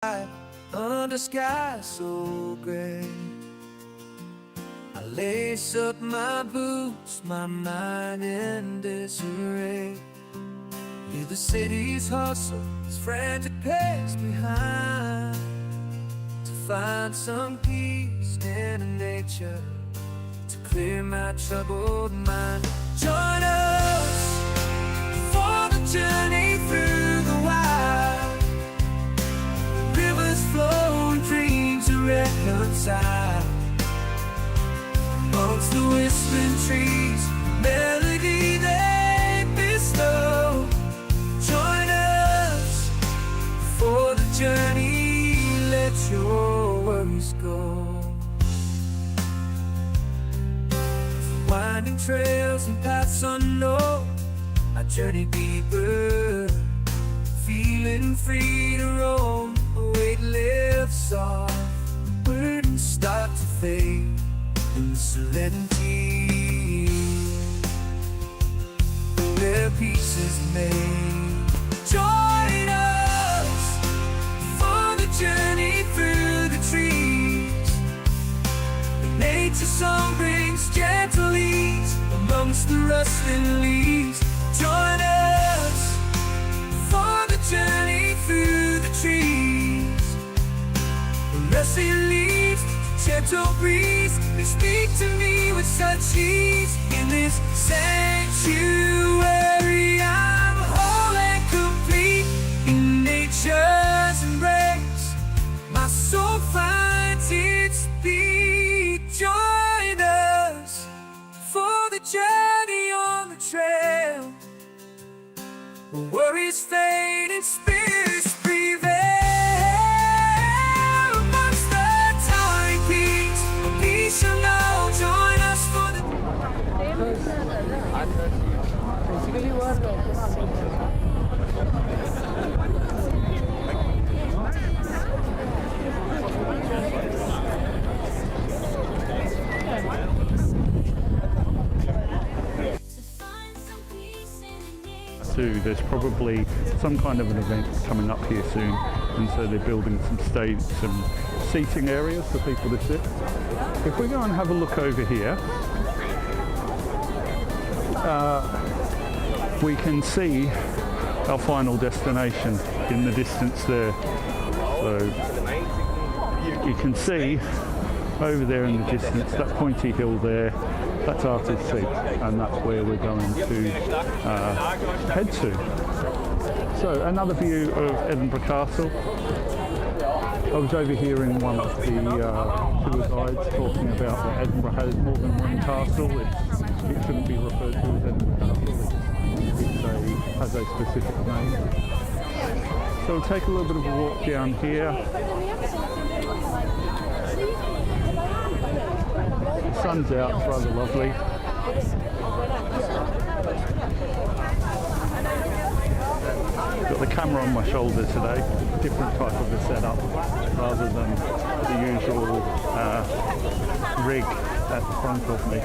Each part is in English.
under sky so gray. I lace up my boots, my mind in disarray. Hear the city's hustle, its frantic pace behind, to find some peace in nature, to clear my troubled mind. Join us for the journey through the wild. Rivers flow and dreams are reconciled. Amongst the whispering trees, melody they bestow. Join us for the journey, let your worries go. Winding trails and paths unknown, I journey deeper, feeling free to roam. A weight lifts off, burdens start to fade in serenity, where peace is made. Join us for the journey through the trees. Nature's song brings gentle ease amongst the rustling leaves. Join us for the journey through the trees. Rustling leaves, gentle breeze, they speak to me with such ease. In this sanctuary I'm whole and complete. In nature's embrace, my soul finds its beat. Join us for the journey on the trail, where worries fade and spirits prevail. Amongst the towering peaks, we shall know. Join us for the There's probably some kind of an event coming up here soon, and so they're building some seating areas for people to sit. If we go and have a look over here, we can see our final destination in the distance there. So you can see over there in the distance, that pointy hill there, that's Arthur's Seat, and that's where we're going to head to. So another view of Edinburgh Castle. I was overhearing one of the tour guides talking about that Edinburgh has more than one castle. It shouldn't be referred to as Edinburgh Castle, it has a specific name. So we'll take a little bit of a walk down here. The sun's out, it's rather lovely. Got the camera on my shoulder today, different type of a setup rather than the usual rig at the front of me.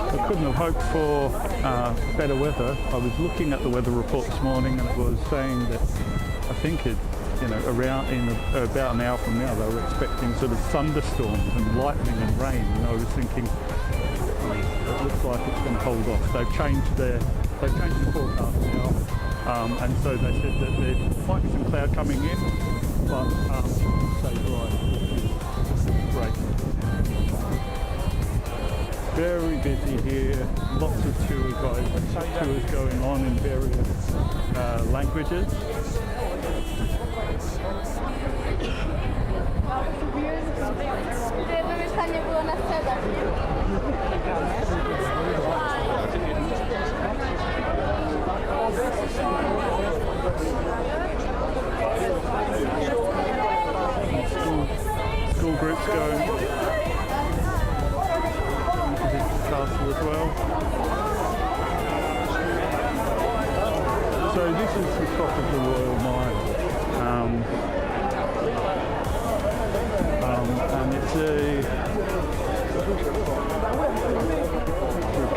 I couldn't have hoped for better weather. I was looking at the weather report this morning, and it was saying that I think around in about an hour from now they were expecting sort of thunderstorms and lightning and rain. And I was thinking, it looks like it's going to hold off. They've changed the forecast now, and so they said that there might be some cloud coming in, but stay dry, which is great. Very busy here, lots of tours going on in various languages. School groups going to the castle as well. So this is the top of the Royal Mile.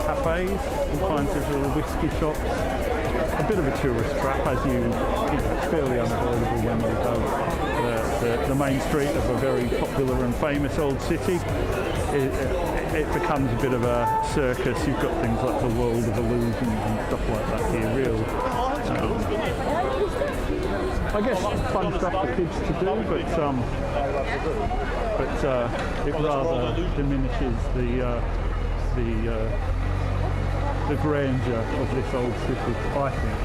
cafes, all kinds of little whiskey shops. A bit of a tourist trap, as you know, it's fairly unavoidable when you go the main street of a very popular and famous old city. It becomes a bit of a circus. You've got things like the World of Illusions and stuff like that here, real. I guess fun stuff for kids to do, but it rather diminishes the grandeur of this old city, I think.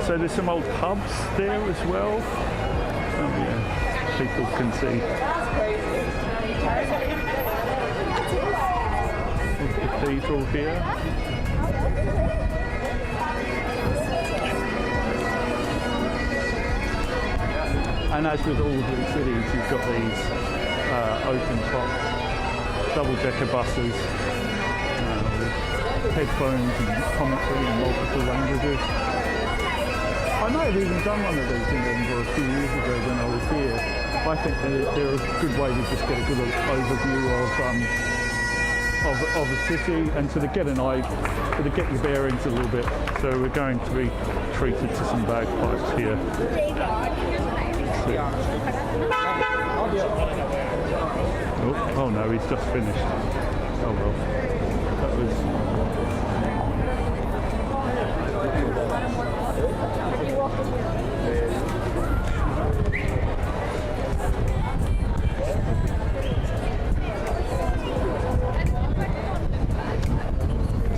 So there's some old pubs there as well. Yeah, people can see. There's the cathedral here. And as with all these cities, you've got these open-top double-decker buses with headphones and commentary in multiple languages. I might have even done one of these in Edinburgh a few years ago when I was here. I think they're a good way to just get a good overview of a city and to get an eye, to get your bearings a little bit. So we're going to be treated to some bagpipes here. Oh no, he's just finished. Oh well. That was...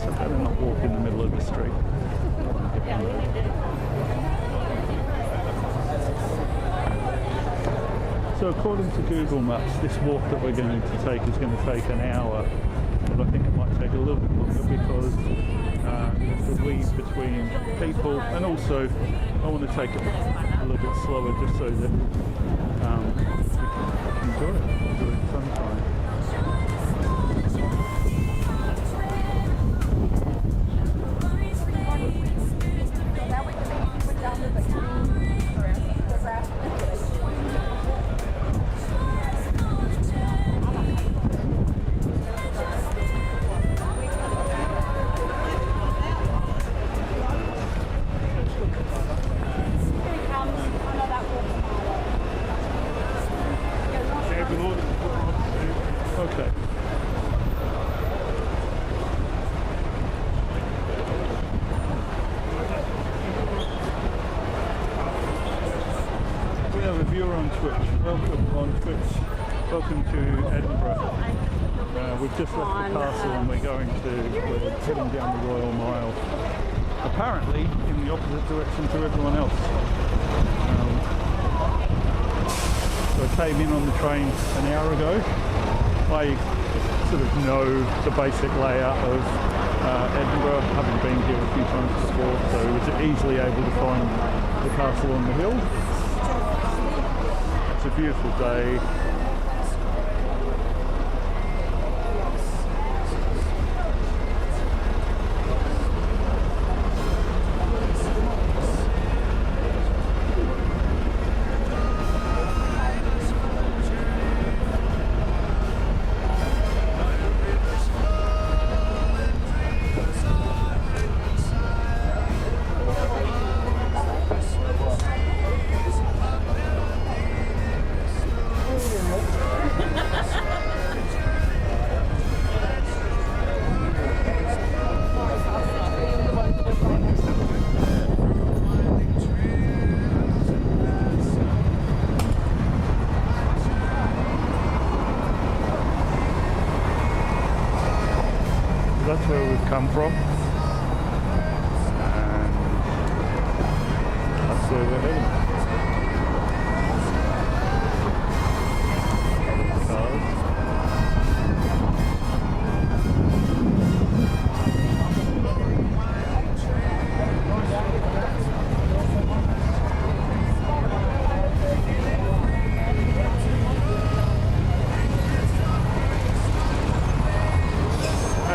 So better not walk in the middle of the street. So according to Google Maps, this walk that we're going to take is going to take an hour, but I think it might take a little bit longer because you have to weave between people, and also I want to take it a little bit slower just so that we can enjoy the sunshine. Okay. We have a viewer on Twitch. Welcome on Twitch. Welcome to Edinburgh. We've just left the castle and we're heading down the Royal Mile. Apparently in the opposite direction to everyone else. So I came in on the train an hour ago. I sort of know the basic layout of Edinburgh, having been here a few times before, so I was easily able to find the castle on the hill. It's a beautiful day. That's where we've come from, and that's where we're heading.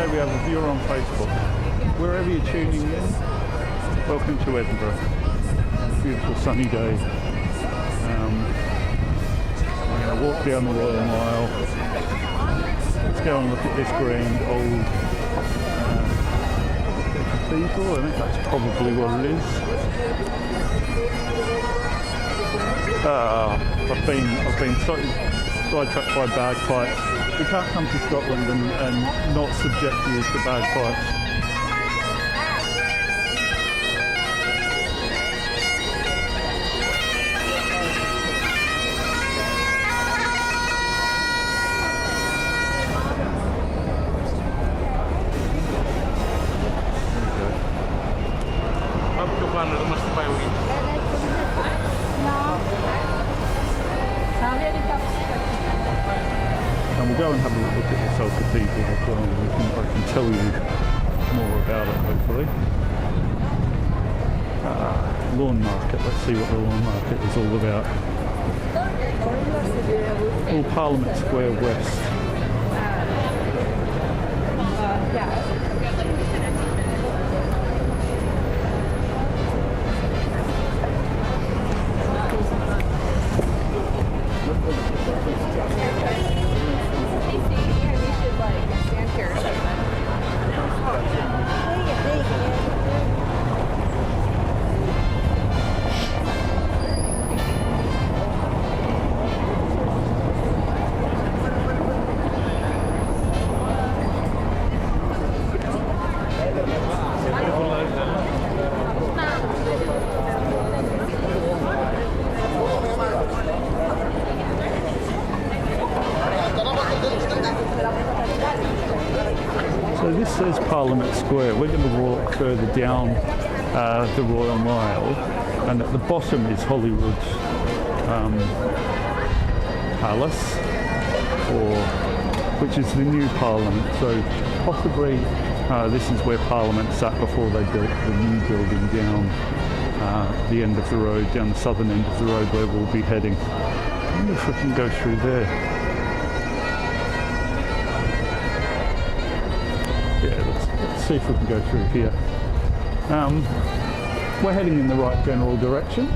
We have a viewer on Facebook. Wherever you're tuning in, welcome to Edinburgh. Beautiful sunny day. We're going to walk down the Royal Mile. Let's go and look at this grand old cathedral. I think that's probably what it is. I've been sidetracked by bagpipes. We can't come to Scotland and not subject you to bagpipes. And we'll go and have a look at this old cathedral as well, and I can tell you more about it hopefully. Lawn market, let's see what the lawn market is all about. All Parliament Square West. So this says Parliament Square. We're going to walk further down the Royal Mile, and at the bottom is Holyrood's Palace, which is the new Parliament. So possibly this is where Parliament sat before they built the new building down the end of the road, down the southern end of the road where we'll be heading. I wonder if we can go through there. Yeah, let's see if we can go through here. We're heading in the right general direction.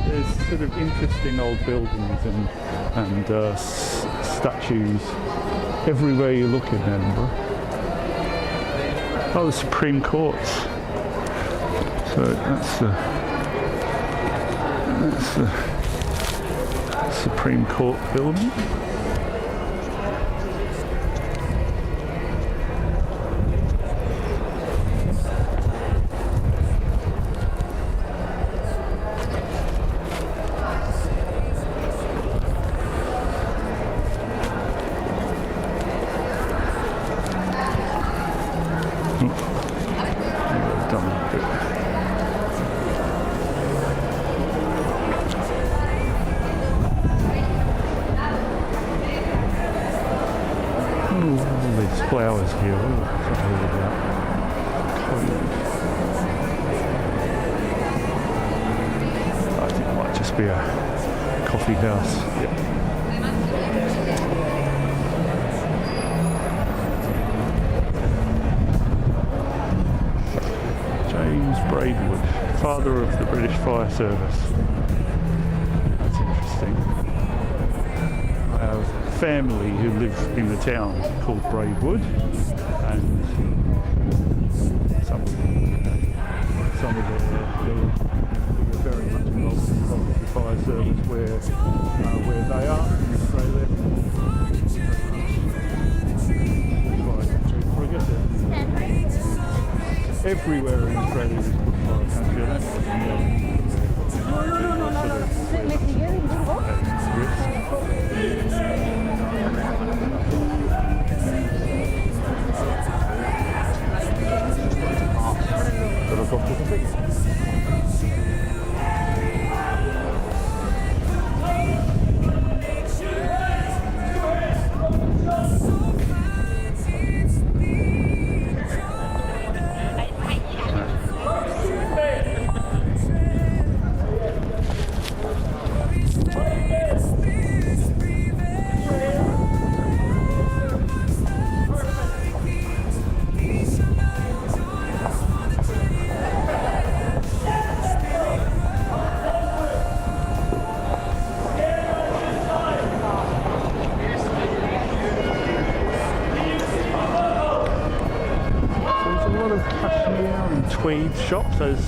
There's sort of interesting old buildings and statues everywhere you look in Edinburgh. Oh, the Supreme Courts. So that's the Supreme Court building. Flowers here. Ooh, what's that all about? I think it might just be a coffee house. Yep. James Braidwood, father of the British Fire Service. That's interesting. I have family who live in the town called Braidwood, and some of them they're very much involved in the fire service where they are in Australia. Everywhere in Australia is fire country. tweed shops, as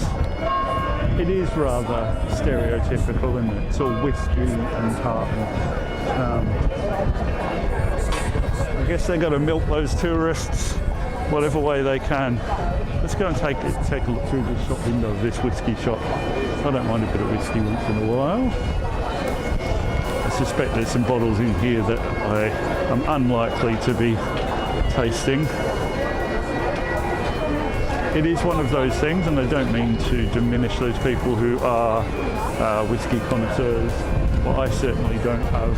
it is rather stereotypical, isn't it? It's all whiskey and tartan. I guess they've got to milk those tourists whatever way they can. Let's go and take a look through the shop window of this whiskey shop. I don't mind a bit of whiskey once in a while. I suspect there's some bottles in here that I am unlikely to be tasting. It is one of those things, and I don't mean to diminish those people who are whiskey connoisseurs, but I certainly don't have.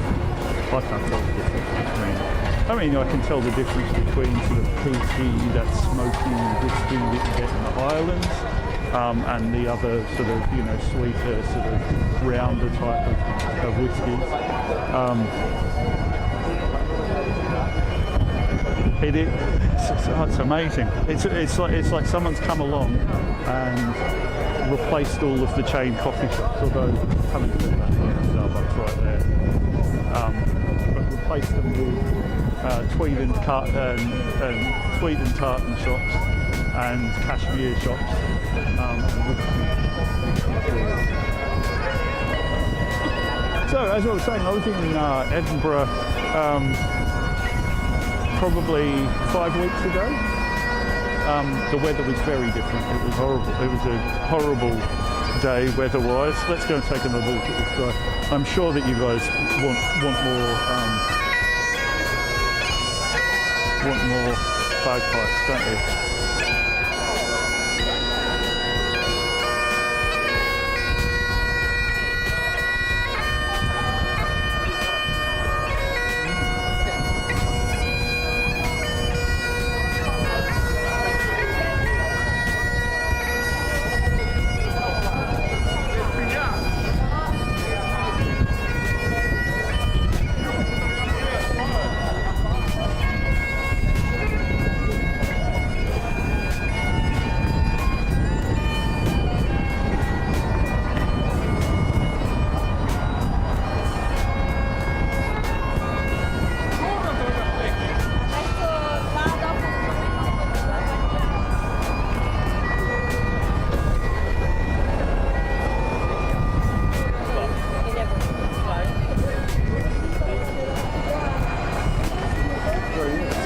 I can't tell the difference between. I mean, I can tell the difference between sort of peaty, that smoky whiskey that you get in the Highlands, and the other sort of, you know, sweeter, sort of rounder type of whiskies. It's amazing. It's like someone's come along and replaced all of the chain coffee shops, although haven't done that here, Starbucks right there. But replaced them with tweed and tartan shops and cashmere shops. So as I was saying, I was in Edinburgh probably 5 weeks ago. The weather was very different. It was horrible. It was a horrible day weather-wise. Let's go and take another look at this guy. I'm sure that you guys want more bagpipes, don't you?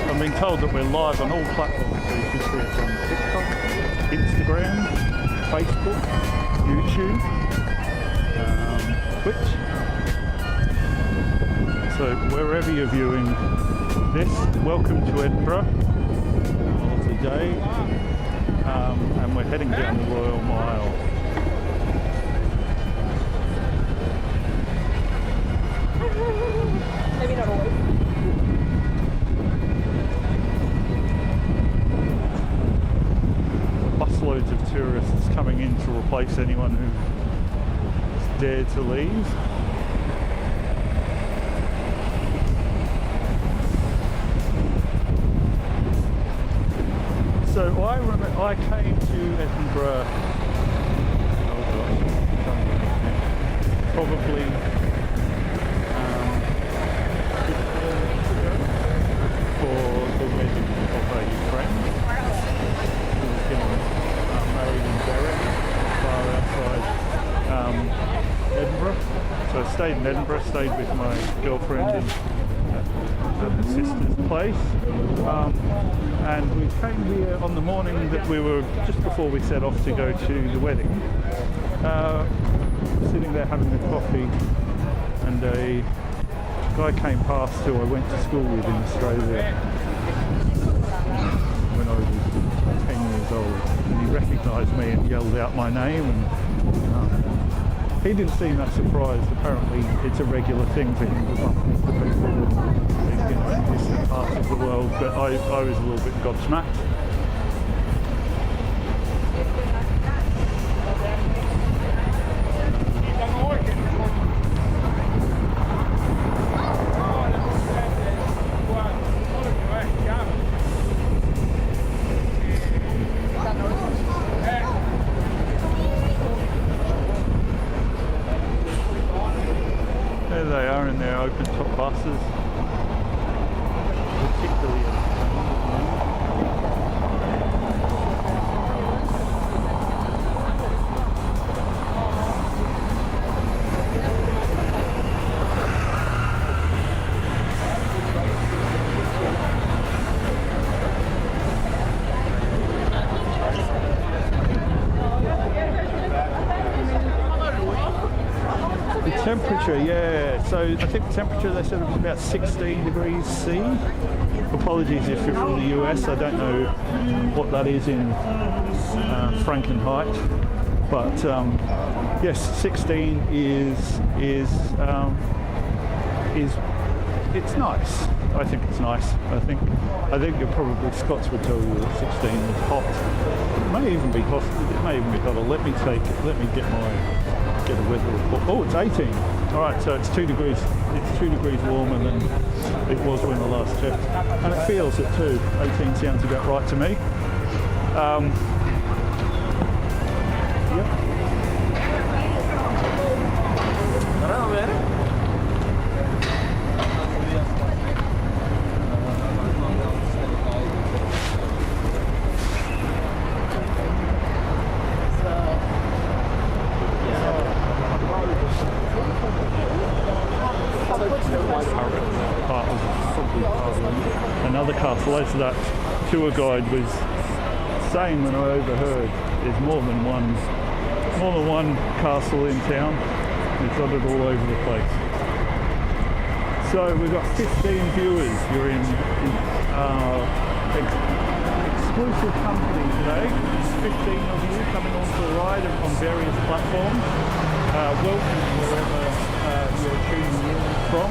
I'm being told that we're live on all platforms, so you can see us on TikTok, Instagram, Facebook, YouTube, Twitch. So wherever you're viewing this, welcome to Edinburgh. A lovely day, and we're heading down the Royal Mile. Maybe not always. Busloads of tourists coming in to replace anyone who dared to leave. So I remember I came to Edinburgh, probably 15 weeks ago for the wedding of a friend who was getting married in Berwick, far outside Edinburgh. So I stayed in Edinburgh, stayed with my girlfriend in her sister's place. And we came here on the morning that we were, just before we set off to go to the wedding, sitting there having a coffee, and a guy came past who I went to school with in Australia when I was 10 years old, and he recognised me and yelled out my name, and he didn't seem that surprised. Apparently it's a regular thing for him to bump into people in distant parts of the world, but I was a little bit gobsmacked. There they are in their open top buses. Particularly Temperature, yeah. So I think temperature they said it was about 16 degrees C. Apologies if you're from the US. I don't know what that is in Frankenheit, but yes, 16 is it's nice. I think it's nice. I think you're probably Scots would tell you that 16 is hot. It may even be hot. It may even be hotter. Let me get a weather report. Oh, it's 18. All right, so it's 2 degrees. It's 2 degrees warmer than it was when I last checked, and it feels it too. 18 sounds about right to me. Yep. Another castle, as that tour guide was saying when I overheard, there's more than one castle in town. It's dotted all over the place. So we've got 15 viewers. You're in exclusive company today. 15 of you coming on for a ride on various platforms. Welcome wherever you're tuning in from.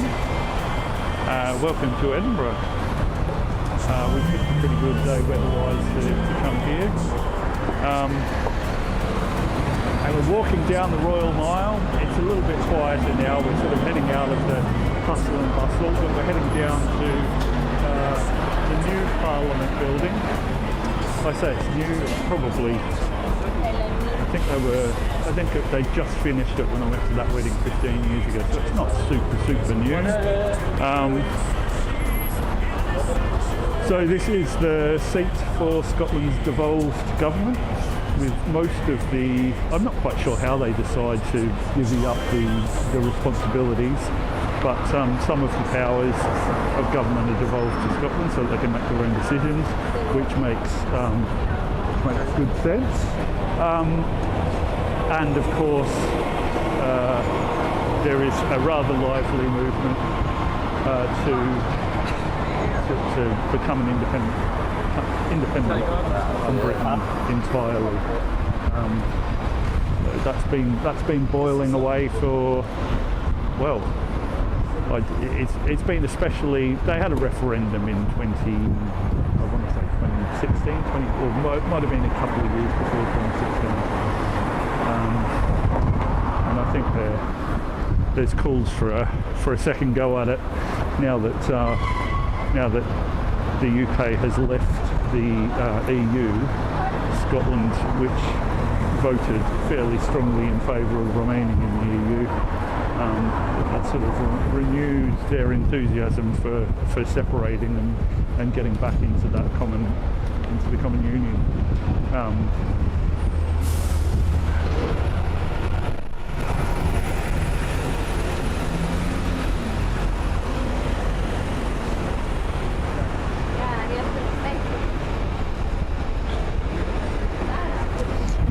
Welcome to Edinburgh. We've picked a pretty good day weather-wise to come here. And we're walking down the Royal Mile. It's a little bit quieter now. We're sort of heading out of the hustle and bustle, but we're heading down to the new Parliament building. I say it's new, it's probably, I think they just finished it when I went to that wedding 15 years ago, so it's not super new. So this is the seat for Scotland's devolved government, with most of the, I'm not quite sure how they decide to divvy up the responsibilities, but some of the powers of government are devolved to Scotland so that they can make their own decisions, which makes good sense. And of course, there is a rather lively movement to become an independent from Britain entirely. That's been boiling away for, well, it's been especially, they had a referendum in 2016, or might have been a couple of years before 2016. And I think there's calls for a second go at it now that the UK has left the EU. Scotland, which voted fairly strongly in favour of remaining in the EU, that sort of renewed their enthusiasm for separating and getting back into the common union.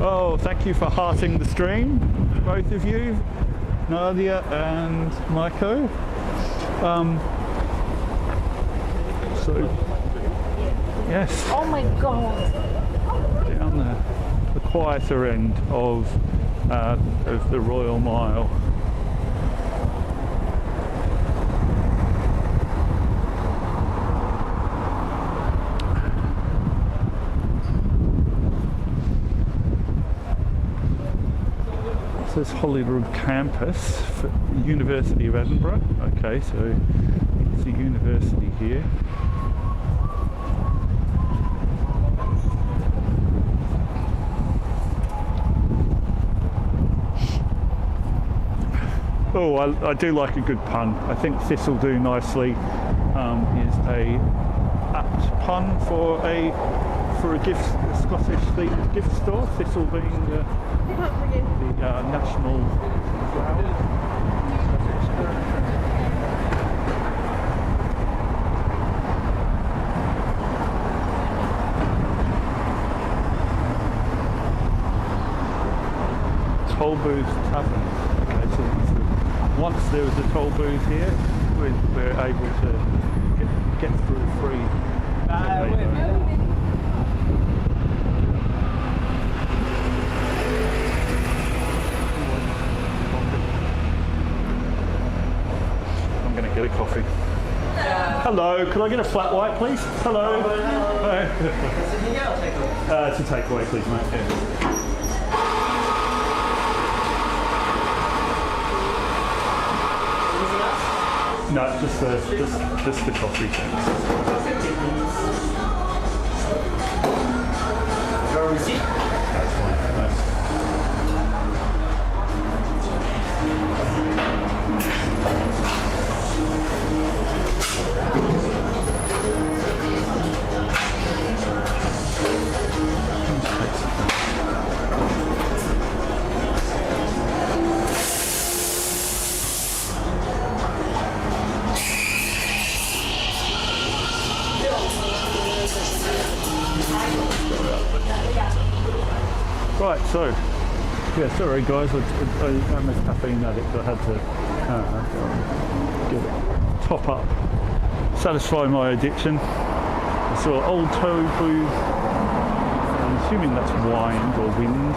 Oh, thank you for hearting the stream, both of you, Nadia and Maiko. So, yes. Oh my God! Down the quieter end of the Royal Mile. This is Holyrood campus for the University of Edinburgh. Okay, so it's a university here. Oh, I do like a good pun. I think this'll do nicely. Is a apt pun for a Scottish themed gift store. Thistle being the national flower. Toll Booth Tavern. Okay, so it's once there was a toll booth here, we're able to get through free. I'm going to get a coffee. Hello, could I get a flat white, please? Hello. Hi. It's a takeaway, please, mate. No, just the coffee. That's fine. Nice. Right, so, yeah, sorry guys, I'm a caffeine addict, I had to top up, satisfy my addiction. I saw old tow booth, I'm assuming that's wind or wind.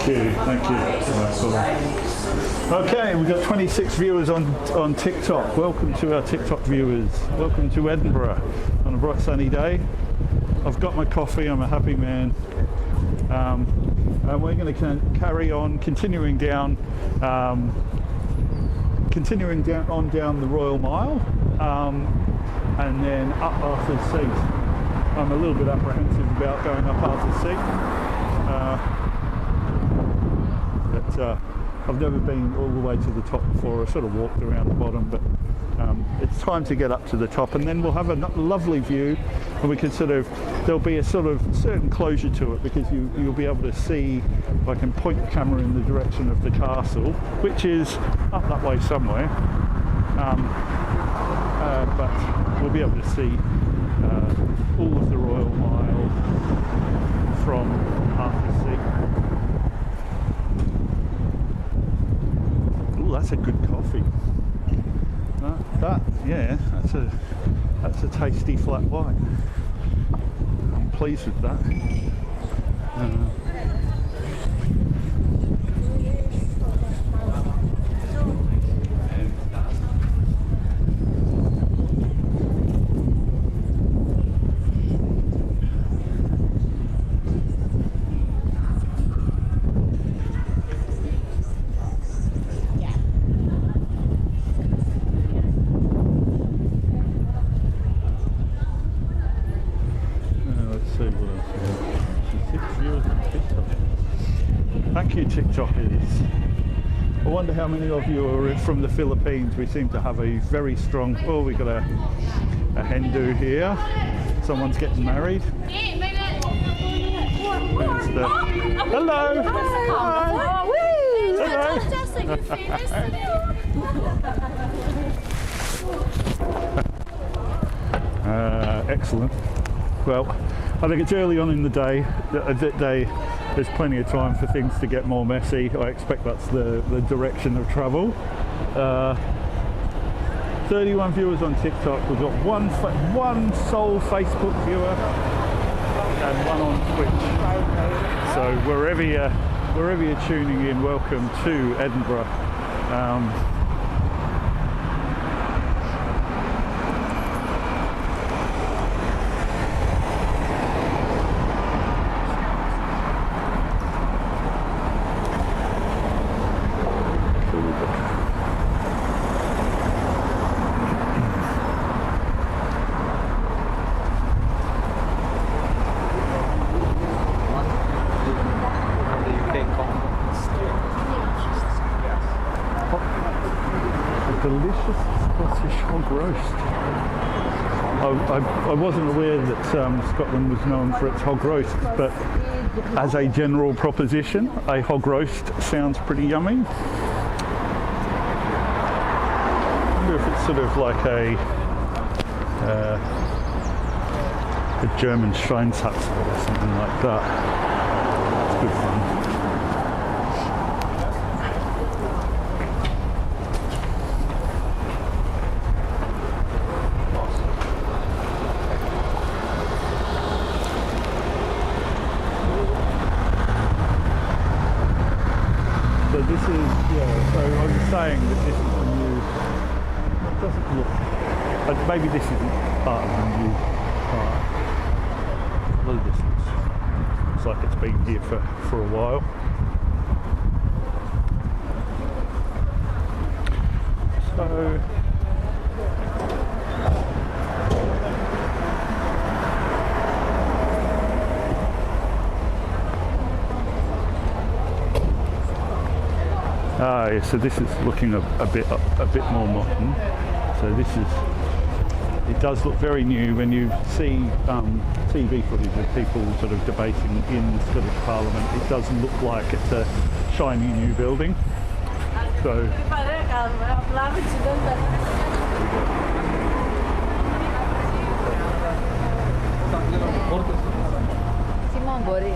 Thank you. Okay, we've got 26 viewers on TikTok. Welcome to our TikTok viewers. Welcome to Edinburgh on a bright sunny day. I've got my coffee, I'm a happy man. And we're going to carry on, continuing down the Royal Mile, and then up Arthur's Seat. I'm a little bit apprehensive about going up Arthur's Seat. I've never been all the way to the top before. I sort of walked around the bottom, but it's time to get up to the top, and then we'll have a lovely view, and we can there'll be a sort of certain closure to it, because you'll be able to see, I can point the camera in the direction of the castle, which is up that way somewhere, but we'll be able to see all of the Royal Mile from Arthur's Seat. That's a good coffee. That's a tasty flat white. I'm pleased with that. Thank you, TikTokers. I wonder how many of you are from the Philippines. We seem to have a very strong... Oh, we've got a Hindu here. Someone's getting married. Hello. Hello. Excellent. Well, I think it's early on in the day. There's plenty of time for things to get more messy. I expect that's the direction of travel. 31 viewers on TikTok. We've got one sole Facebook viewer and one on Twitch. So wherever you're tuning in, welcome to Edinburgh. Delicious Scottish hog roast. I wasn't aware that Scotland was known for its hog roasts, but as a general proposition, a hog roast sounds pretty yummy. I wonder if it's sort of like a German Schweinshaxe or something like that. It's good fun. So this is, yeah, so I was saying that this is the new, it doesn't look, maybe this isn't part of the new part. Look at this, looks like it's been here for a while. So, yeah, so this is looking a bit more modern. So this is, it does look very new when you see TV footage of people sort of debating in the Scottish Parliament. It does look like it's a shiny new building. So Simon Bori.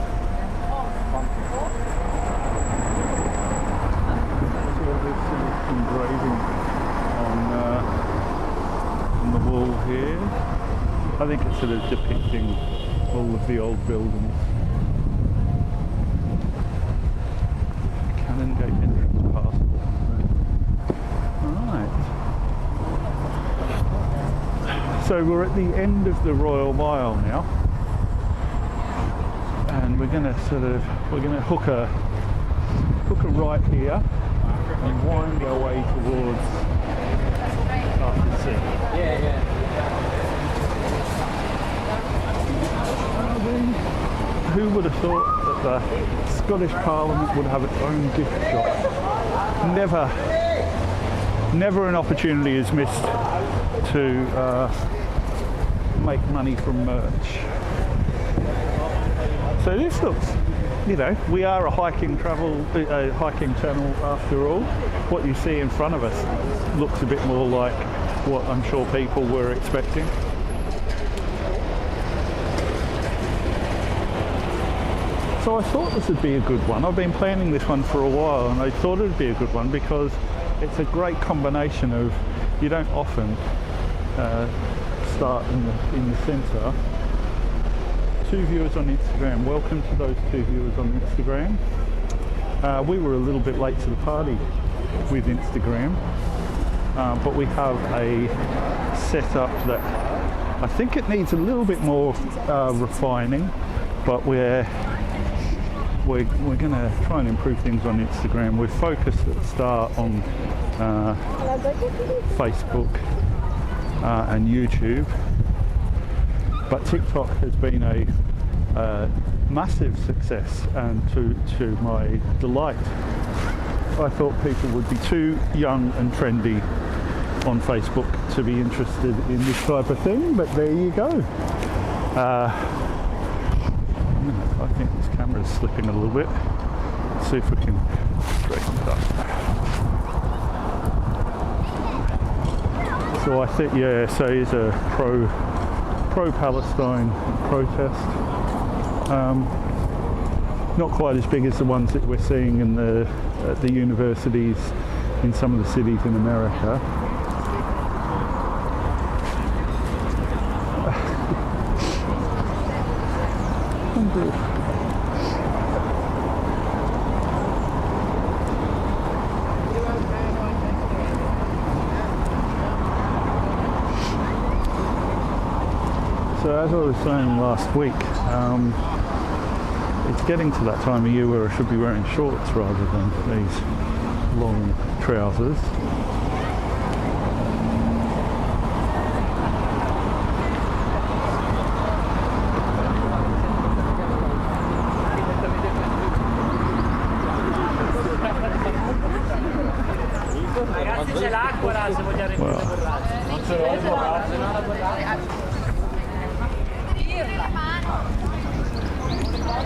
Engraving on the wall here. I think it's sort of depicting all of the old buildings. Canongate entrance passport. Right. So we're at the end of the Royal Mile now, and we're going to hook a right here and wind our way towards the sea. Who would have thought that the Scottish Parliament would have its own gift shop? Never an opportunity is missed to make money from merch. So this looks, you know, we are a hiking channel after all. What you see in front of us looks a bit more like what I'm sure people were expecting. So I thought this would be a good one. I've been planning this one for a while, and I thought it would be a good one because it's a great combination of, you don't often start in the centre. 2 viewers on Instagram. Welcome to those 2 viewers on Instagram. We were a little bit late to the party with Instagram, but we have a setup that I think it needs a little bit more refining, but we're going to try and improve things on Instagram. We're focused at the start on Facebook and YouTube, but TikTok has been a massive success, and to my delight, I thought people would be too young and trendy on Facebook to be interested in this type of thing, but there you go. I think this camera is slipping a little bit. Let's see if we can straighten it up. So I think, yeah, so here's a pro-Palestine protest. Not quite as big as the ones that we're seeing in at the universities in some of the cities in America. So as I was saying last week, it's getting to that time of year where I should be wearing shorts rather than these long trousers. Well,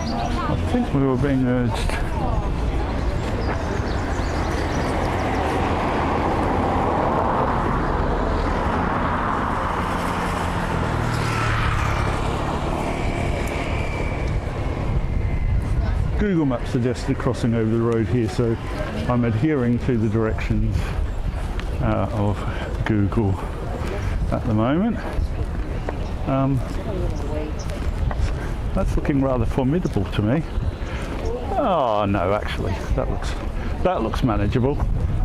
I think we were being urged. Google Maps suggested crossing over the road here, so I'm adhering to the directions of Google at the moment. That's looking rather formidable to me. Oh no, actually, that looks manageable.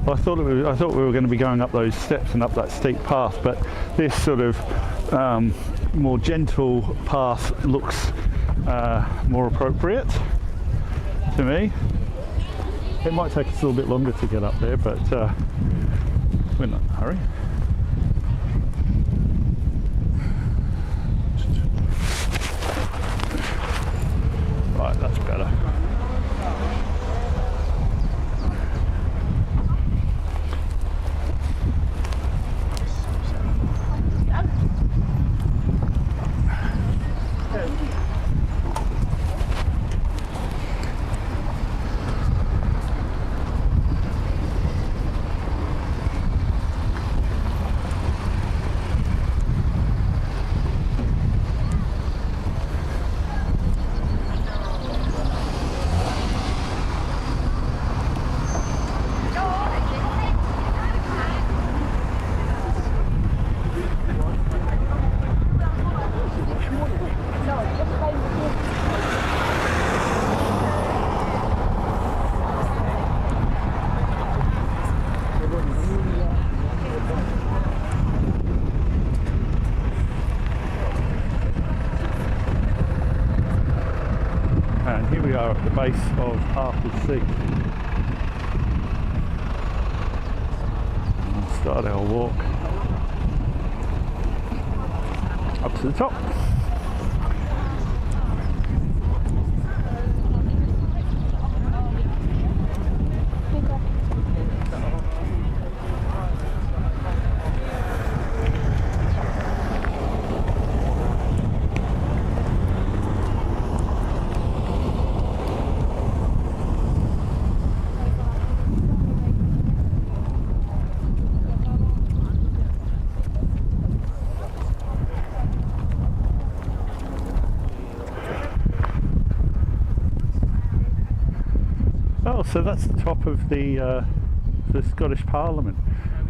I thought we were going to be going up those steps and up that steep path, but this sort of more gentle path looks more appropriate to me. It might take us a little bit longer to get up there, but we're not in a hurry. Right, that's better. And here we are at the base of Arthur's Seat. We'll start our walk up to the top. Oh, so that's the top of the Scottish Parliament.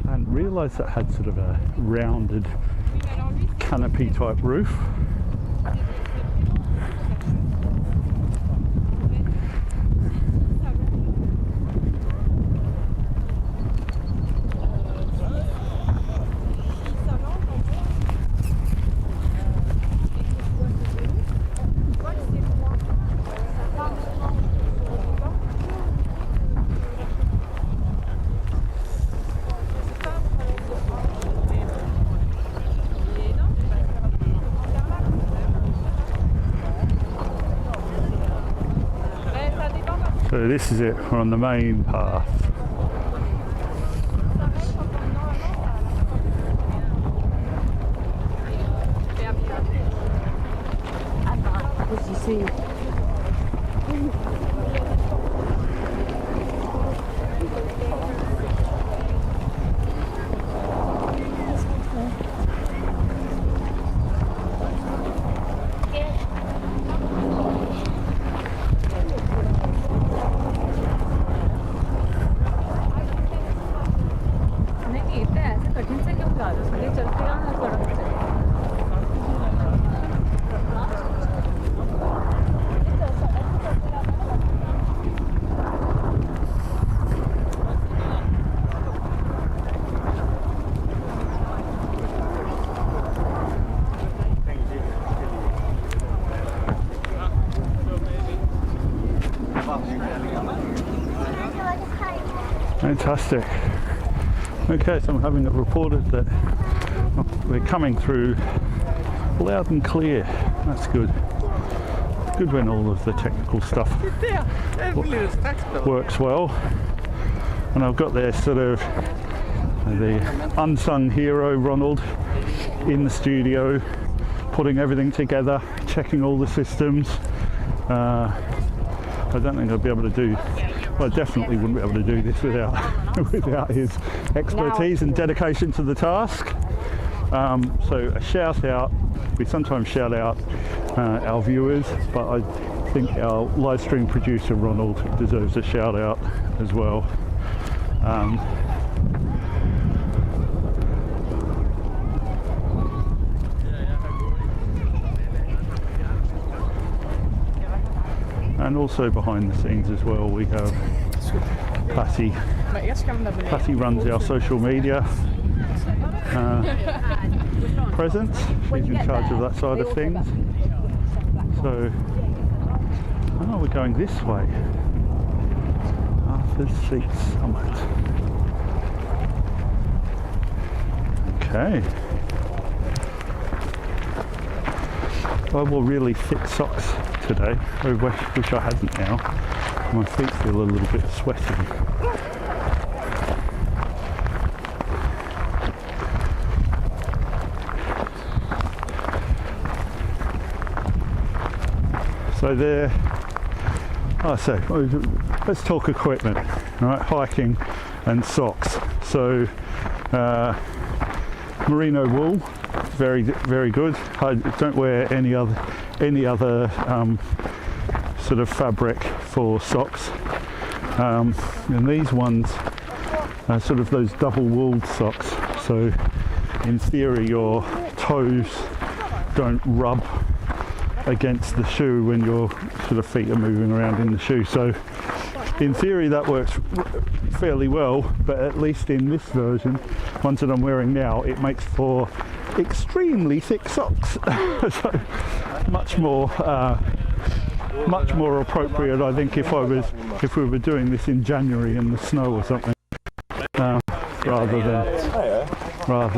I hadn't realised that had sort of a rounded canopy type roof. So this is it, we're on the main path. Fantastic. Okay, so I'm having it reported that we're coming through loud and clear. That's good. It's good when all of the technical stuff works well. And I've got there sort of the unsung hero Ronald in the studio, putting everything together, checking all the systems, I don't think I'd be able to do. Well, I definitely wouldn't be able to do this without without his expertise and dedication to the task. So a shout out. We sometimes shout out our viewers, but I think our live stream producer Ronald deserves a shout out as well. And also behind the scenes as well, we have Patty. Patty runs our social media presence. She's in charge of that side of things. So, oh, we're going this way. Arthur's Seat Summit. Okay. I wore really thick socks today. I wish I hadn't now. My feet feel a little bit sweaty. So there, let's talk equipment, right? Hiking and socks. So merino wool, very good. I don't wear any other sort of fabric for socks. And these ones are sort of those double wooled socks. So in theory, your toes don't rub against the shoe when your sort of feet are moving around in the shoe. So in theory that works fairly well, but at least in this version, ones that I'm wearing now, it makes for extremely thick socks. So much more appropriate, I think, if we were doing this in January in the snow or something, rather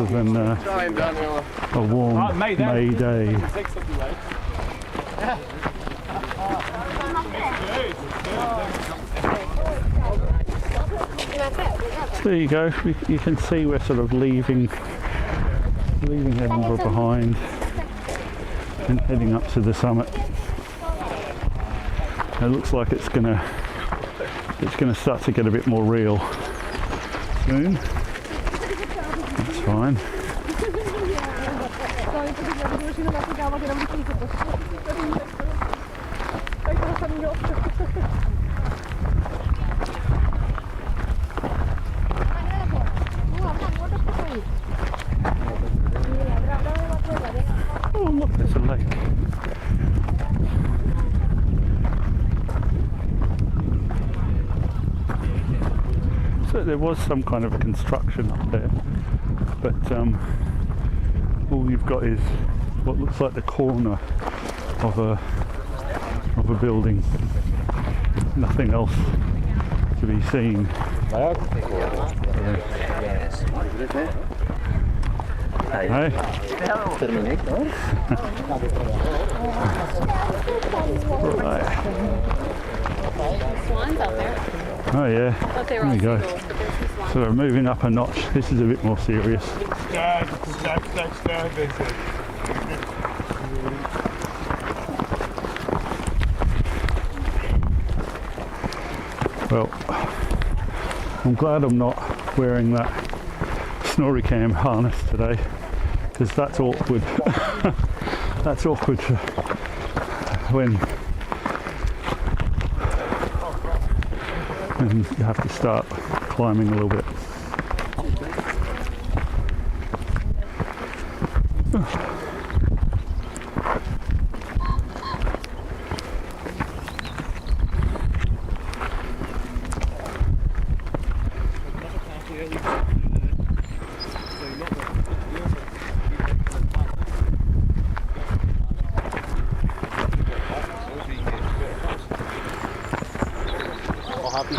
than a warm May day. There you go. You can see we're sort of leaving Edinburgh behind and heading up to the summit. It looks like it's gonna start to get a bit more real soon. That's fine. Oh look, there's a lake. So there was some kind of construction up there, but all you've got is what looks like the corner of a building. Nothing else to be seen. Hey. Right. Swans out there. Oh yeah. There we go. So we're moving up a notch. This is a bit more serious. Well, I'm glad I'm not wearing that snorri cam harness today, because that's awkward. That's awkward when you have to start climbing a little bit. Happy.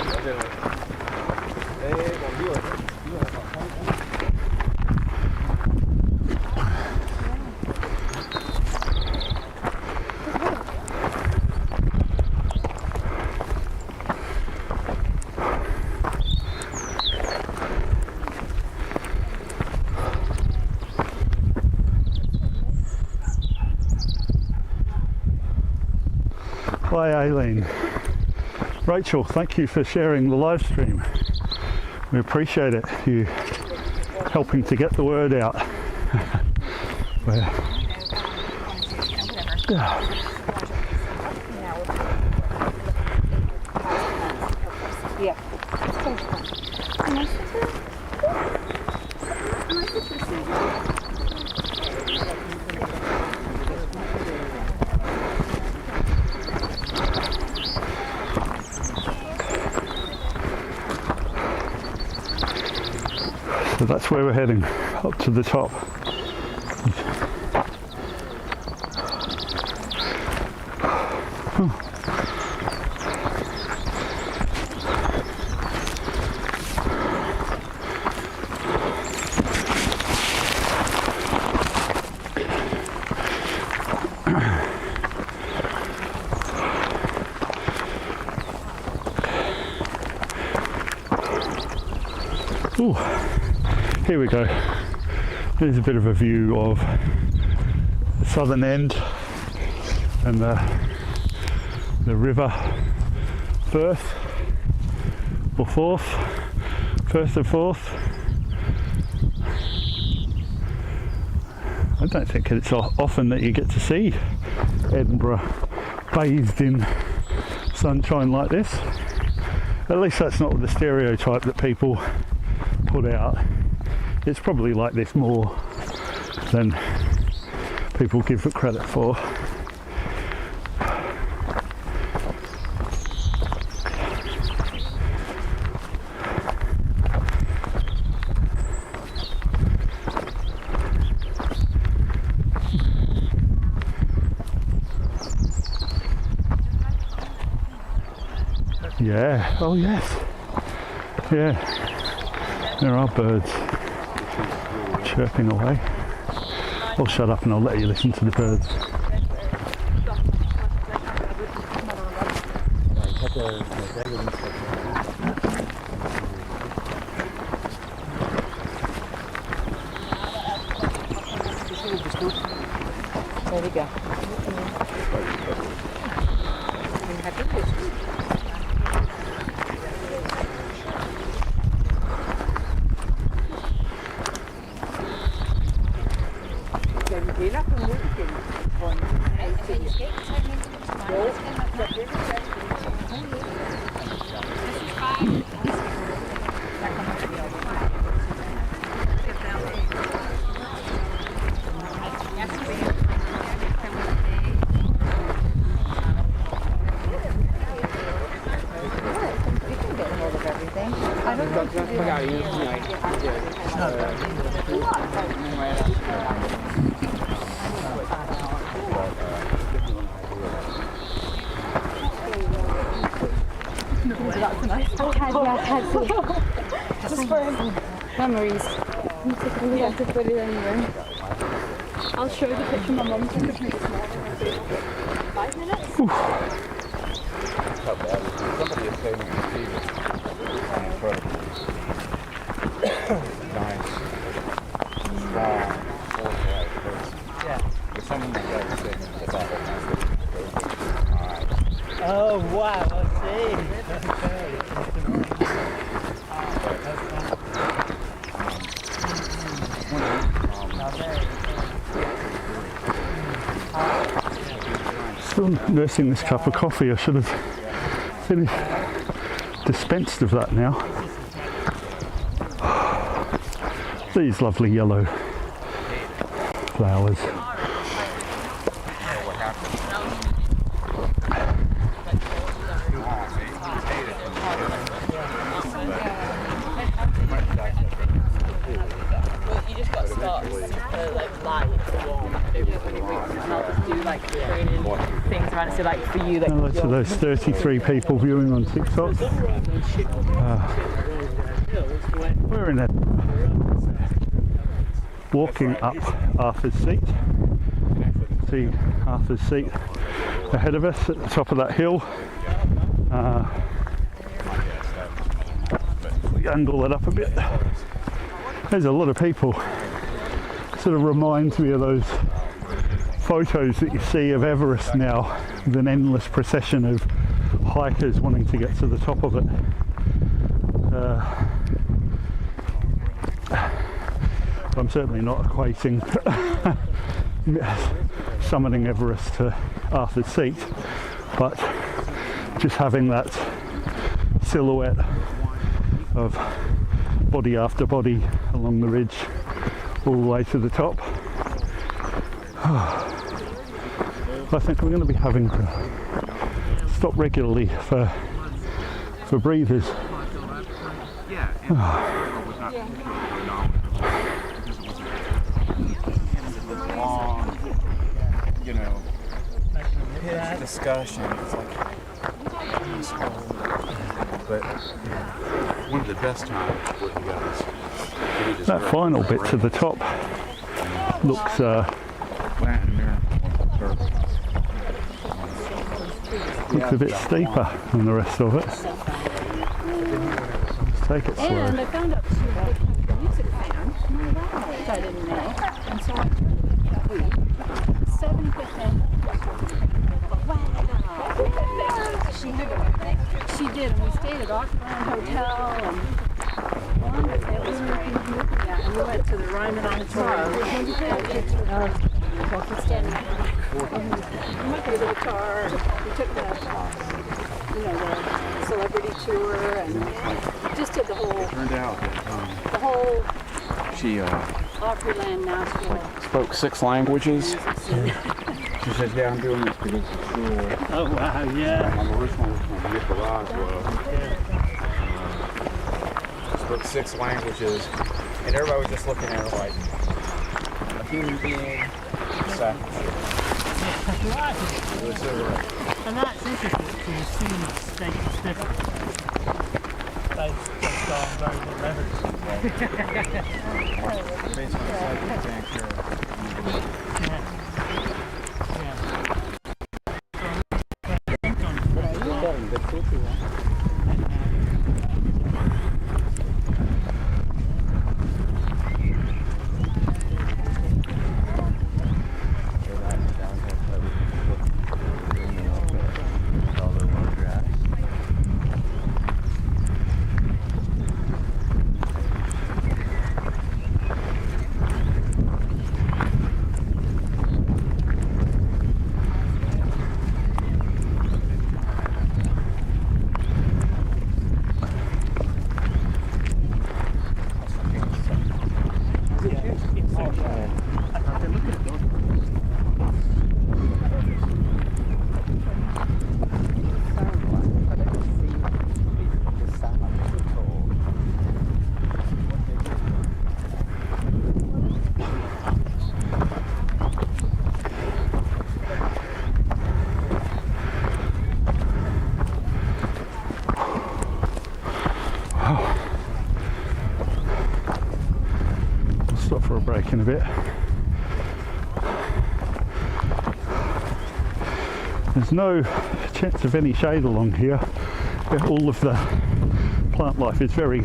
Bye, Aileen. Rachel, thank you for sharing the live stream. We appreciate it. You helping to get the word out. Yeah. So that's where we're heading, up to the top. Ooh. Here we go. There's a bit of a view of the southern end and the river Firth or Forth, Firth and Forth. I don't think it's often that you get to see Edinburgh bathed in sunshine like this. At least that's not the stereotype that people put out. It's probably like this more than people give it credit for. Yeah, oh yes, yeah, there are birds chirping away. I'll shut up and I'll let you listen to the birds. There we go. Just for memories. Yeah, to put it anywhere. I'll show the picture my mum took of me this morning. 5 minutes? Somebody is saying you can see this. Incredible. Nice. Strong. Yeah. There's something like that saying about it. Oh wow, I see. Still nursing this cup of coffee. I should have finished, dispensed of that now. These lovely yellow flowers. You just got to start super light and warm and I'll just do training things around it. So for you, Hello to those 33 people viewing on TikTok. We're in walking up Arthur's Seat. See Arthur's Seat ahead of us at the top of that hill. We angle it up a bit. There's a lot of people. Sort of reminds me of those photos that you see of Everest now, with an endless procession of hikers wanting to get to the top of it. I'm certainly not equating summiting Everest to Arthur's Seat, but just having that silhouette of body after body along the ridge all the way to the top. I think we're going to be having to stop regularly for breathers. You know, discussion. It's like, but one of the best times for you guys. That final bit to the top looks a bit steeper than the rest of it. Let's take it slow. And I found out she was a big country music fan, which I didn't know. And so I turned it that week. 75th. Wow. She did, and we stayed at Auckland Hotel, and it was really, yeah, and we went to the Ryman Auditorium. We went to the car, we took the celebrity tour, and just did the whole. Turned out The whole she Opryland National. spoke 6 languages. She said, "Yeah, I'm doing this because it's cool." Oh wow, yeah. My original was from Nicaragua. Spoke 6 languages, and everybody was just looking at her like a human being. Right. And that's interesting to see the status difference. They've gone very good evidence. Stop for a break in a bit. There's no chance of any shade along here. All of the plant life is very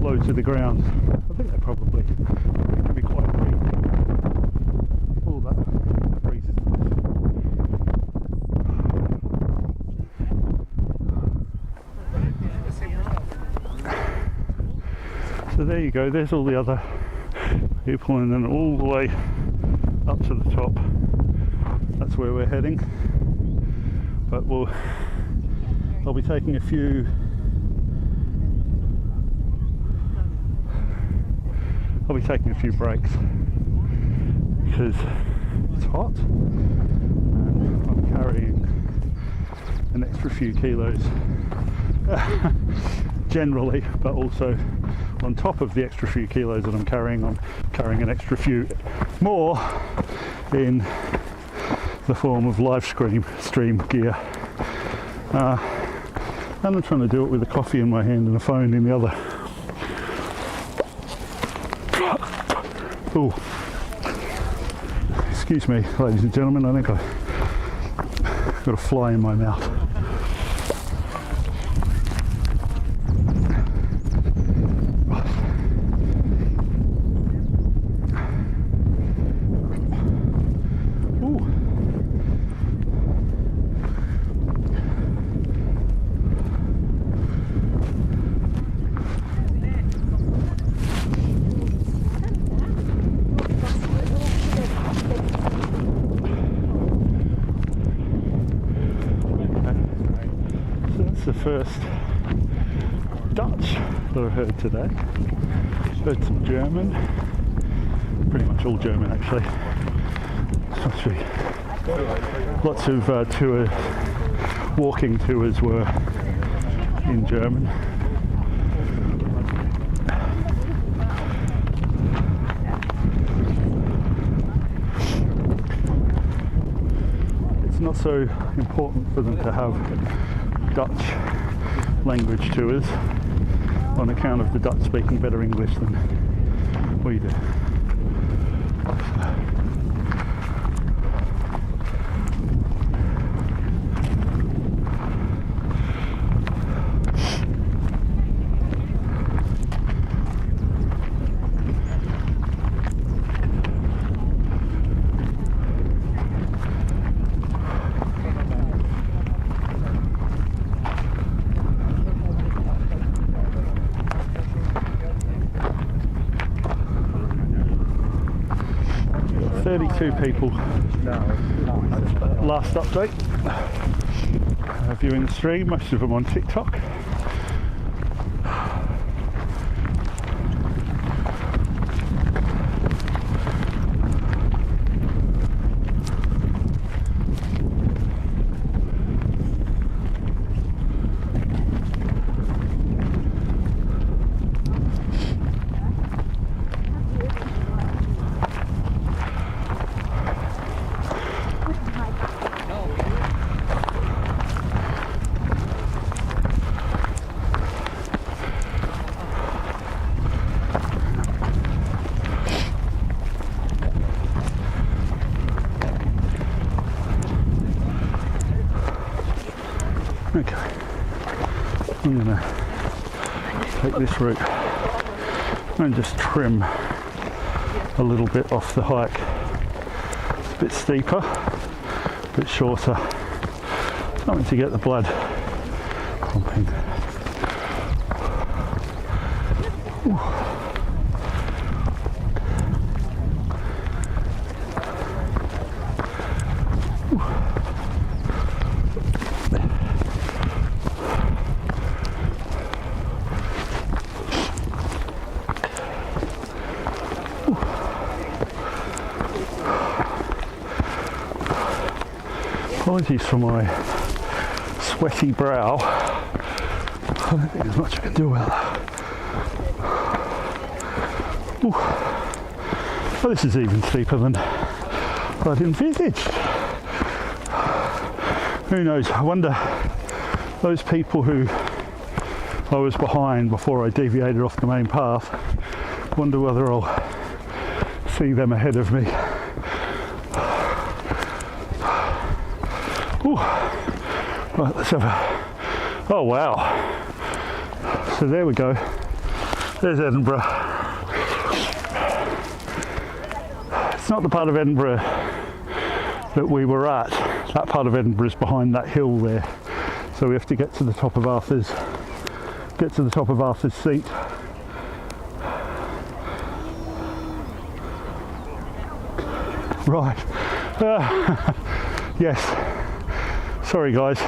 low to the ground. I think they probably can be quite breezy. Oh, that breeze is nice. So there you go, there's all the other people, and then all the way up to the top, that's where we're heading. But I'll be taking a few breaks because it's hot and I'm carrying an extra few kilos generally, but also on top of the extra few kilos that I'm carrying an extra few more in the form of live stream gear. And I'm trying to do it with a coffee in my hand and a phone in the other. Oh, excuse me, ladies and gentlemen, I think I've got a fly in my mouth. the first Dutch that I've heard today. Heard some German, pretty much all German actually. Lots of tours, walking tours were in German. It's not so important for them to have Dutch language tours on account of the Dutch speaking better English than we do. Got 32 people. Last update. Viewing the stream, most of them on TikTok. Okay, I'm going to take this route and just trim a little bit off the hike. It's a bit steeper, a bit shorter, something to get the blood pumping. Ooh. Apologies for my sweaty brow. I don't think there's much I can do about that. Ooh. Well, this is even steeper than I'd envisaged. Who knows? I wonder, those people who I was behind before I deviated off the main path, wonder whether I'll see them ahead of me. Ooh. Right, let's have a... Oh wow. So there we go. There's Edinburgh. It's not the part of Edinburgh that we were at. That part of Edinburgh is behind that hill there. So we have to get to the top of Arthur's Seat. Right. Yes. Sorry guys,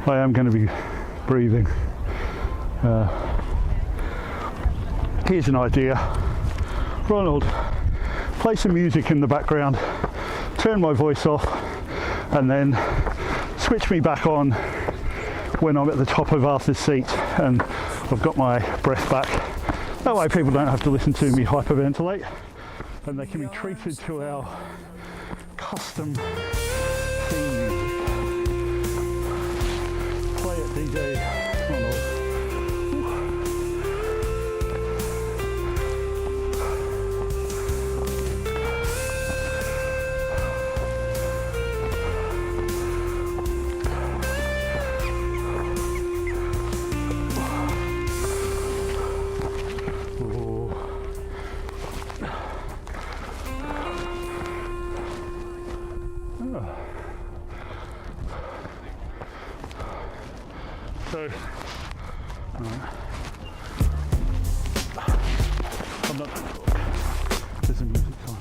I am going to be breathing. Here's an idea. Ronald, play some music in the background, turn my voice off, and then switch me back on when I'm at the top of Arthur's Seat and I've got my breath back. That way people don't have to listen to me hyperventilate and they can be treated to our custom theme music. Play it, DJ Ronald. So, I'm not. There's some music on.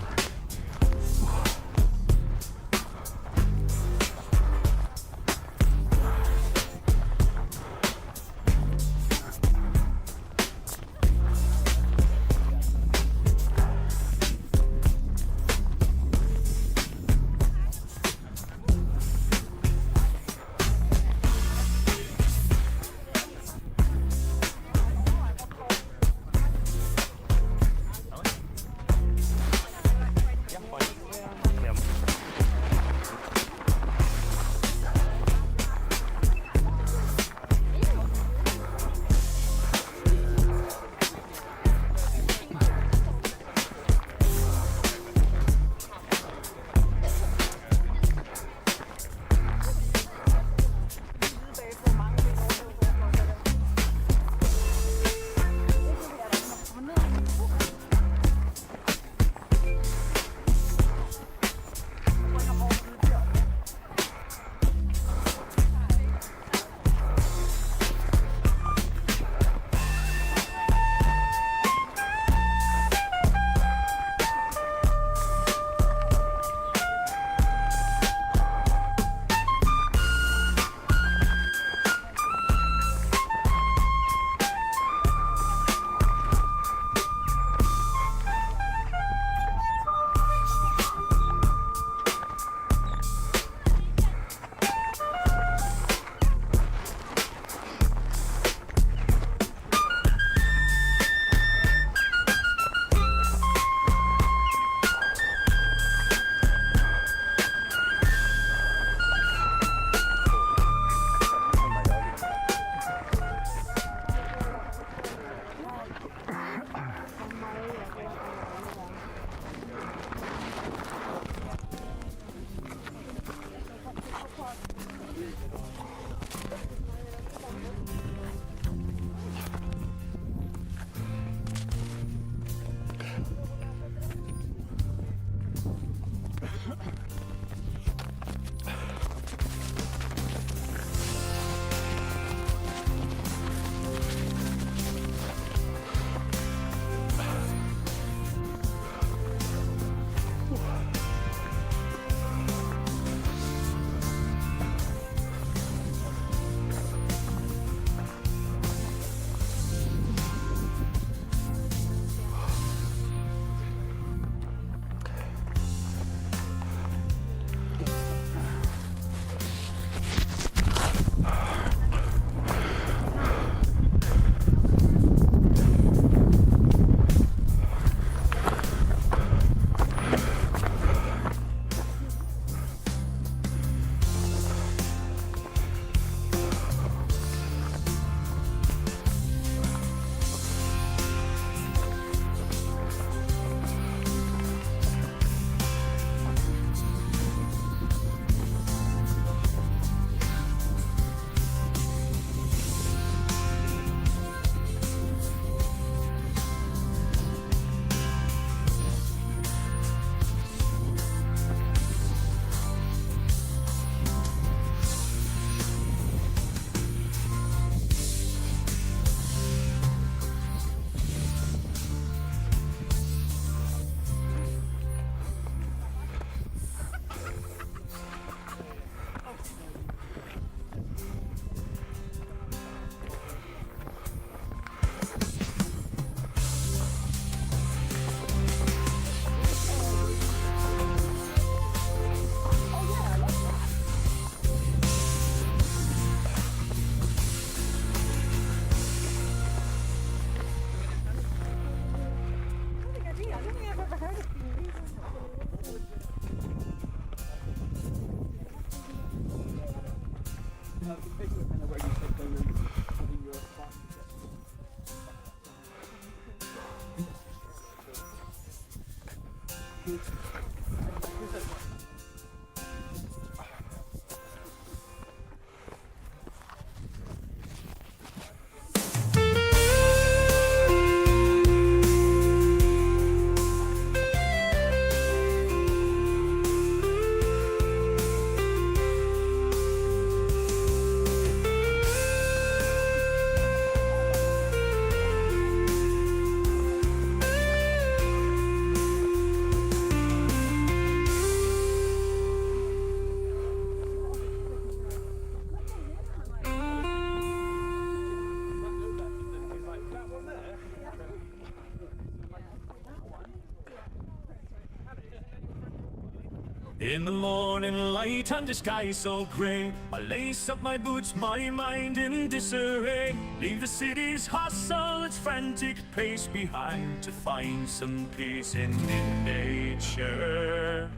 In the morning light under sky so grey, I lace up my boots, my mind in disarray. Leave the city's hustle, its frantic pace behind, to find some peace in nature,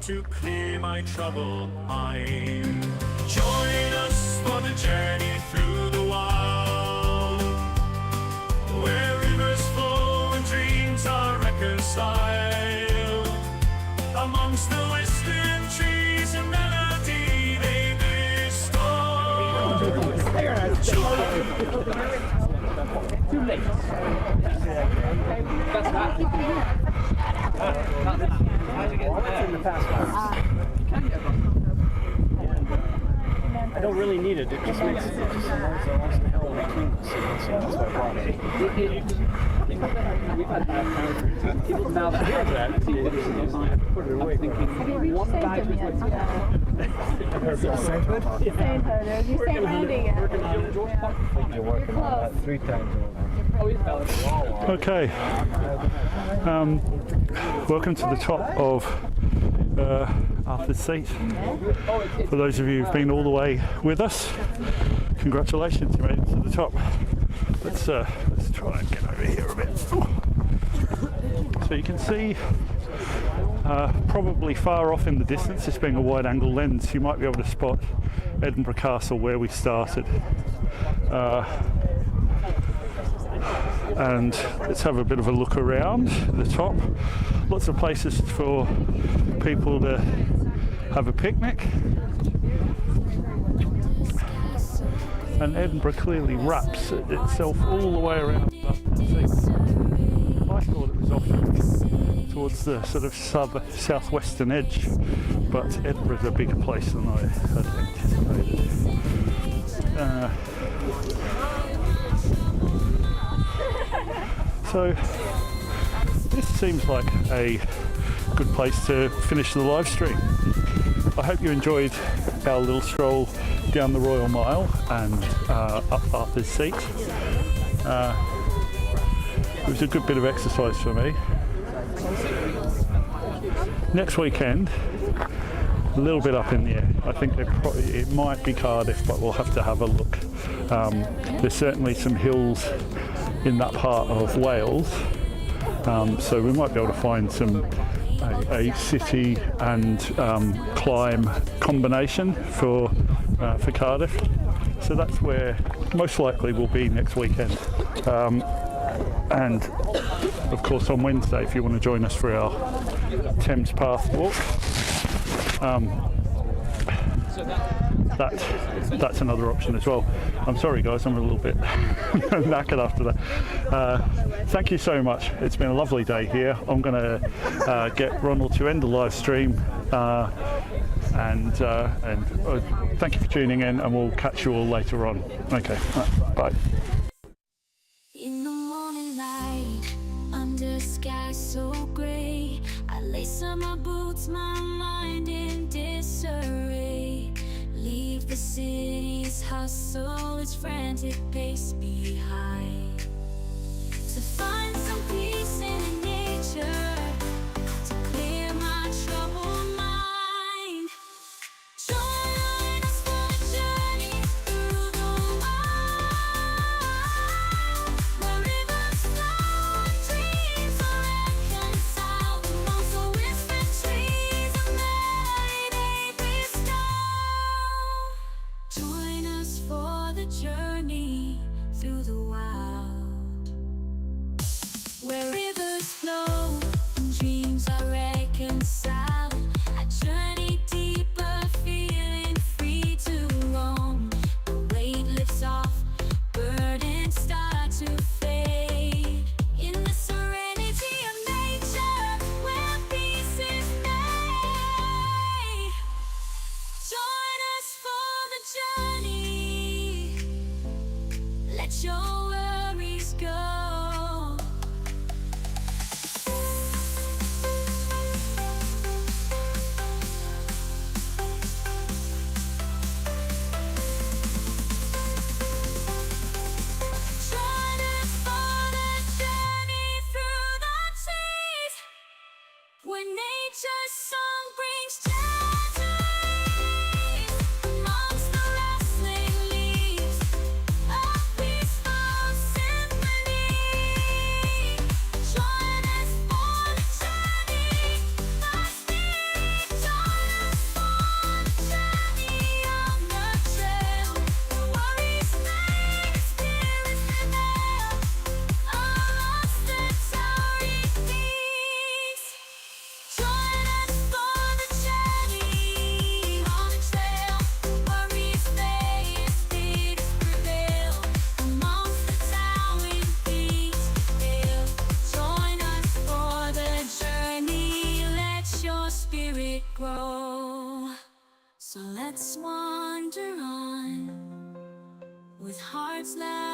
to clear my troubled mind. Join us for the journey through the wild, where rivers flow and dreams are reconciled. Amongst the whispering trees and melody they bestow. Too late. That's that. I don't really need it. It just makes it just nice and hell between us. So that's why I brought it. We've had bad times. People now that hear that, see what it is. Put it away. One guy just like Sainthood? Have you seen Andy yet? You're working on that 3 times over. oh, he's valid. Okay, welcome to the top of Arthur's Seat. For those of you who've been all the way with us, congratulations, you made it to the top. Let's try and get over here a bit. So you can see probably far off in the distance, this being a wide angle lens, you might be able to spot Edinburgh Castle where we started. And let's have a bit of a look around the top. Lots of places for people to have a picnic. And Edinburgh clearly wraps itself all the way around the sea. I thought it was off towards the sort of southwestern edge, but Edinburgh's a bigger place than I had anticipated. So this seems like a good place to finish the live stream. I hope you enjoyed our little stroll down the Royal Mile and up Arthur's Seat. It was a good bit of exercise for me. Next weekend, a little bit up in the air. I think it might be Cardiff, but we'll have to have a look. There's certainly some hills in that part of Wales, so we might be able to find a city and climb combination for Cardiff. So that's where most likely we'll be next weekend. And of course on Wednesday, if you want to join us for our Thames Path walk, that's another option as well. I'm sorry guys, I'm a little bit knackered after that. Thank you so much. It's been a lovely day here. I'm going to get Ronald to end the live stream, and thank you for tuning in, and we'll catch you all later on. Okay, bye. In the morning light, under sky so grey, I lace up my boots, my mind in disarray. Leave the city's hustle, its frantic pace behind, to find some peace in nature, to clear my troubled mind. Join us for a journey through the wild, where rivers flow and dreams are reconciled. Amongst the whispering trees and melody they bestow. Join us let your worries go. Join us for the journey through the trees, where nature's song brings chanties amongst the rustling leaves. A peaceful symphony. Join us for the journey, my spirit. Join us for the journey on the trail. The worries fade, spirits prevail. Lost and towering peaks. Join us for the journey on the trail. Worries fade, spirits prevail. Amongst the towering peaks. Join us for the journey. Let your spirit grow. So let's wander on with hearts loud.